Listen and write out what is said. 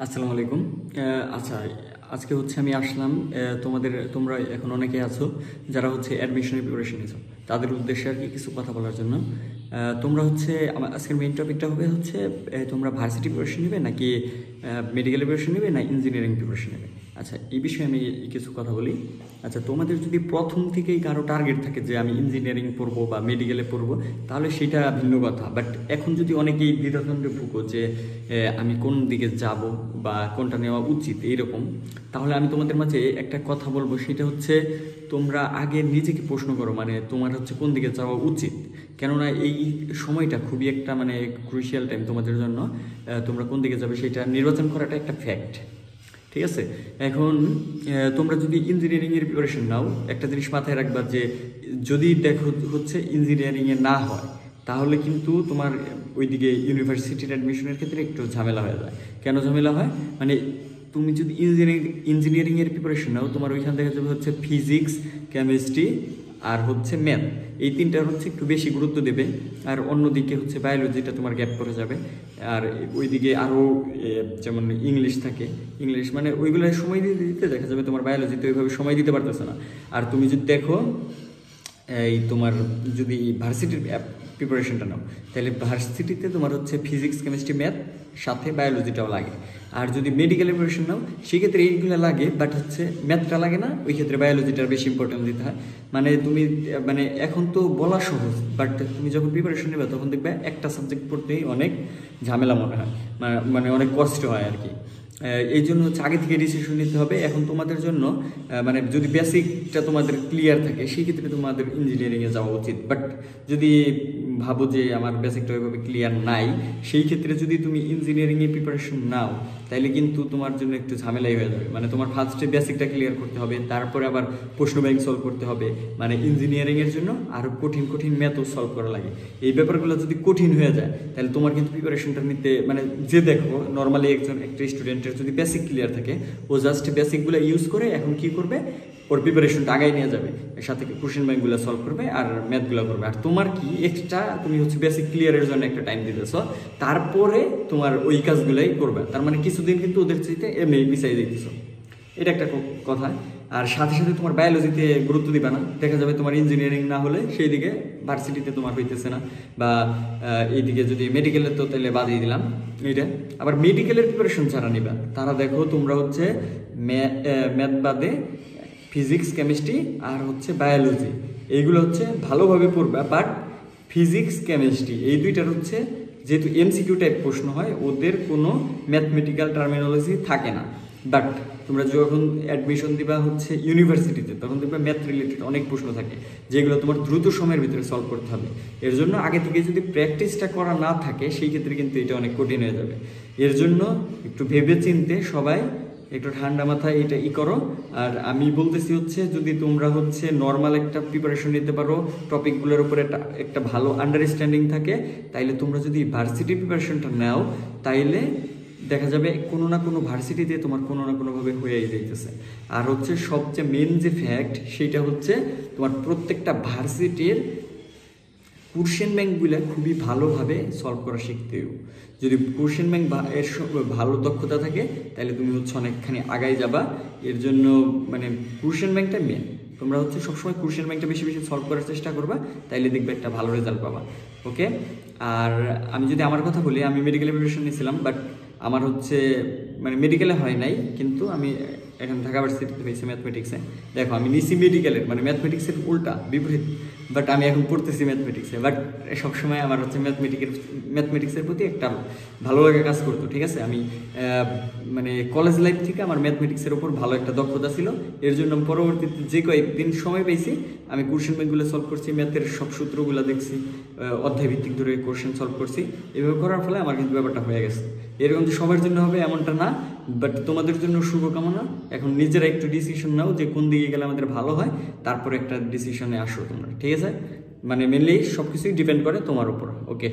আসসালামু আলাইকুম। আচ্ছা, আজকে হচ্ছে আমি আসলাম তোমরা এখন অনেকে আছো যারা হচ্ছে অ্যাডমিশনের প্রিপারেশন নিছো, তাদের উদ্দেশ্যে আর কি কিছু কথা বলার জন্য। তোমরা হচ্ছে আমার আজকের মেইন টপিকটা হবে হচ্ছে তোমরা ভার্সিটি প্রিপারেশন নেবে নাকি মেডিকেল প্রিপারেশন নেবে না ইঞ্জিনিয়ারিং প্রিপারেশন নেবে। আচ্ছা, এই বিষয়ে আমি কিছু কথা বলি। আচ্ছা, তোমাদের যদি প্রথম থেকেই কারো টার্গেট থাকে যে আমি ইঞ্জিনিয়ারিং পড়বো বা মেডিকেলে পড়বো, তাহলে সেটা ভিন্ন কথা। বাট এখন যদি অনেকেই দ্বিধাদ্বন্দ্বে ভুগো যে আমি কোন দিকে যাব বা কোনটা নেওয়া উচিত এইরকম, তাহলে আমি তোমাদের মাঝে একটা কথা বলবো, সেটা হচ্ছে তোমরা আগে নিজেকে প্রশ্ন করো, মানে তোমার হচ্ছে কোন দিকে যাওয়া উচিত। কেননা এই সময়টা খুবই একটা মানে ক্রুশিয়াল টাইম তোমাদের জন্য। তোমরা কোন দিকে যাবে সেটা নির্বাচন করাটা একটা ফ্যাক্ট, ঠিক আছে। এখন তোমরা যদি ইঞ্জিনিয়ারিংয়ের প্রিপারেশন নাও, একটা জিনিস মাথায় রাখবা যে যদি দেখো হচ্ছে ইঞ্জিনিয়ারিংয়ে না হয়, তাহলে কিন্তু তোমার ওইদিকে ইউনিভার্সিটির অ্যাডমিশনের ক্ষেত্রে একটু ঝামেলা হয়ে যায়। কেন ঝামেলা হয়? মানে তুমি যদি ইঞ্জিনিয়ারিংয়ের প্রিপারেশন নাও, তোমার ওইখান থেকে যাবে হচ্ছে ফিজিক্স, কেমিস্ট্রি আর হচ্ছে ম্যাথ, এই তিনটার হচ্ছে একটু বেশি গুরুত্ব দেবে। আর অন্যদিকে হচ্ছে বায়োলজিটা তোমার গ্যাপ পড়ে যাবে। আর ওইদিকে আরও যেমন ইংলিশ থাকে, ইংলিশ মানে ওইগুলো সময় দিতে দিতে দেখা যাবে তোমার বায়োলজিতে ওইভাবে সময় দিতে পারতেছে না। আর তুমি যদি দেখো এই তোমার যদি ভার্সিটির প্রিপারেশনটা নাও, তাহলে ভার্সিটিতে তোমার হচ্ছে ফিজিক্স, কেমিস্ট্রি, ম্যাথ সাথে বায়োলজিটাও লাগে। আর যদি মেডিকেল প্রিপারেশন নাও, সেক্ষেত্রে এইগুলো লাগে, বাট হচ্ছে ম্যাথটা লাগে না, ওই ক্ষেত্রে বায়োলজিটার বেশি ইম্পর্টেন্স দিতে হয়। মানে তুমি মানে এখন তো বলা সহজ, বাট তুমি যখন প্রিপারেশন নেবে তখন দেখবে একটা সাবজেক্ট পড়তেই অনেক ঝামেলা মনে হয়, মানে অনেক কষ্ট হয় আর কি। এই জন্য হচ্ছে আগে থেকে ডিসিশন নিতে হবে। এখন তোমাদের জন্য মানে যদি বেসিকটা তোমাদের ক্লিয়ার থাকে, সেই ক্ষেত্রে তোমাদের ইঞ্জিনিয়ারিংয়ে যাওয়া উচিত। বাট যদি ভাবো যে আমার বেসিকটা ওইভাবে ক্লিয়ার নাই, সেই ক্ষেত্রে যদি তুমি ইঞ্জিনিয়ারিংয়ে প্রিপারেশন নাও, তাইলে কিন্তু তোমার জন্য একটু ঝামেলাই হয়ে যাবে। মানে তোমার ফার্স্টে বেসিকটা ক্লিয়ার করতে হবে, তারপরে আবার প্রশ্ন ব্যাংক সলভ করতে হবে। মানে ইঞ্জিনিয়ারিংয়ের জন্য আরও কঠিন কঠিন ম্যাথও সলভ করা লাগে। এই ব্যাপারগুলো যদি কঠিন হয়ে যায়, তাহলে তোমার কিন্তু প্রিপারেশনটা নিতে মানে যে দেখো নর্মালি একটা স্টুডেন্টের যদি বেসিক ক্লিয়ার থাকে, ও জাস্ট বেসিকগুলো ইউজ করে এখন কি করবে, ওর প্রিপারেশনটা আগায় নিয়ে যাবে, এর সাথে কোশ্চেন ব্যাংকগুলো সলভ করবে আর ম্যাথগুলো করবে। আর তোমার কি এক্সট্রা তুমি হচ্ছে বেসিক ক্লিয়ারের জন্য একটা টাইম দিতেছো, তারপরে তোমার ওই কাজগুলোই করবে। তার মানে কিছুদিন কিন্তু ওদের চাইতে এমনি পিছাই দিতেছো, এটা একটা কথা। আর সাথে সাথে তোমার বায়োলজিতে গুরুত্ব দিবা না, দেখা যাবে তোমার ইঞ্জিনিয়ারিং না হলে সেই দিকে ভার্সিটিতে তোমার হইতেছে না, বা এইদিকে যদি মেডিকেলের তো তাহলে বাদিয়ে দিলাম এইটা। আবার মেডিকেলের প্রিপারেশন যারা নিবা, তারা দেখো তোমরা হচ্ছে ম্যাথ বাদে ফিজিক্স, কেমিস্ট্রি আর হচ্ছে বায়োলজি, এইগুলো হচ্ছে ভালোভাবে পড়বা। বাট ফিজিক্স, কেমিস্ট্রি এই দুইটার হচ্ছে যেহেতু এমসিকিউ টাইপ প্রশ্ন হয়, ওদের কোনো ম্যাথমেটিক্যাল টার্মিনোলজি থাকে না। বাট তোমরা যখন অ্যাডমিশন দিবা হচ্ছে ইউনিভার্সিটিতে, তখন দেখবে ম্যাথ রিলেটেড অনেক প্রশ্ন থাকে, যেগুলো তোমার দ্রুত সময়ের ভিতরে সলভ করতে হবে। এর জন্য আগে থেকে যদি প্র্যাকটিসটা করা না থাকে, সেই ক্ষেত্রে কিন্তু এটা অনেক কঠিন হয়ে যাবে। এর জন্য একটু ভেবে চিনতে সবাই একটু ঠান্ডা মাথায় এটা করো। আর আমি বলতেছি হচ্ছে যদি তোমরা হচ্ছে নর্মাল একটা প্রিপারেশন নিতে পারো, টপিকগুলোর উপরে একটা ভালো আন্ডারস্ট্যান্ডিং থাকে, তাইলে তোমরা যদি ভার্সিটি প্রিপারেশনটা নাও, তাইলে দেখা যাবে কোনো না কোনো ভার্সিটিতে তোমার কোনো না কোনোভাবে হয়েই যাইতেছে। আর হচ্ছে সবচেয়ে মেন যে ফ্যাক্ট, সেটা হচ্ছে তোমার প্রত্যেকটা ভার্সিটির কোশ্চেন ব্যাংকগুলো খুবই ভালোভাবে সলভ করা শিখতে হবে। যদি কোশ্চেন ব্যাংক এর ভালো দক্ষতা থাকে, তাহলে তুমি হচ্ছে অনেকখানি আগায় যাবা। এর জন্য মানে কোশ্চেন ব্যাংকটা মেন, তোমরা হচ্ছে সবসময় কোশ্চেন ব্যাংকটা বেশি বেশি সলভ করার চেষ্টা করবা, তাইলে দেখবে একটা ভালো রেজাল্ট পাবা। ওকে। আর আমি যদি আমার কথা বলি, আমি মেডিকেল প্রিপারেশন নিয়েছিলাম, বাট আমার হচ্ছে মানে মেডিকেলে হয় নাই, কিন্তু আমি এখন ঢাকা ভার্সিটিতে হয়েছে ম্যাথমেটিক্সে। দেখো আমি নিছি মেডিকেলের মানে ম্যাথমেটিক্সের উল্টা বিপরীত, বাট আমি এখন পড়তেছি ম্যাথমেটিক্সে। বাট সবসময় আমার হচ্ছে ম্যাথমেটিক্সের প্রতি একটা ভালো লাগা কাজ করতো, ঠিক আছে। আমি মানে কলেজ লাইফ থেকে আমার ম্যাথমেটিক্সের ওপর ভালো একটা দক্ষতা ছিল। এর জন্য পরবর্তীতে যে কয়েকদিন সময় পেয়েছি, আমি কোশ্চেন ব্যাংকগুলো সলভ করছি, ম্যাথের সব সূত্রগুলো দেখছি, অধ্যায় ভিত্তিক ধরে কোশ্চেন সলভ করছি। এভাবে করার ফলে আমার কিন্তু ব্যাপারটা হয়ে গেছে। এরকম যে সবার জন্য হবে এমনটা না, বাট তোমাদের জন্য শুভকামনা। এখন নিজেরা একটু ডিসিশন নাও যে কোন দিকে গেলে আমাদের ভালো হয়, তারপরে একটা ডিসিশনে আসো তোমরা, ঠিক আছে। মানে মেনলি সব কিছুই ডিপেন্ড করে তোমার উপর। ওকে।